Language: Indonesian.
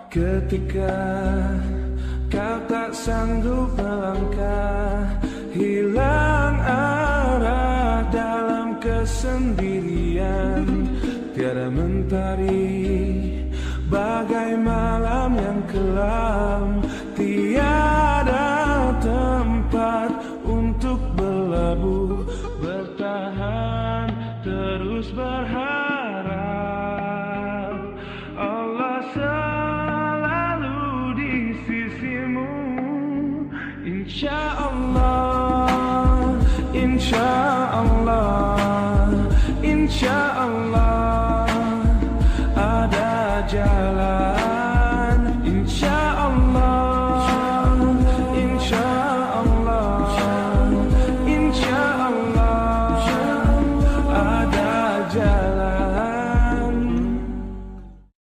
Ketika kau tak sanggup melangkah, hilang arah dalam kesendirian, tiada mentari bagai malam yang kelam, tiada tempat untuk berlabuh, bertahan terus berharap Allah selalu di sisimu. Insya Allah, insya Allah, insya Allah.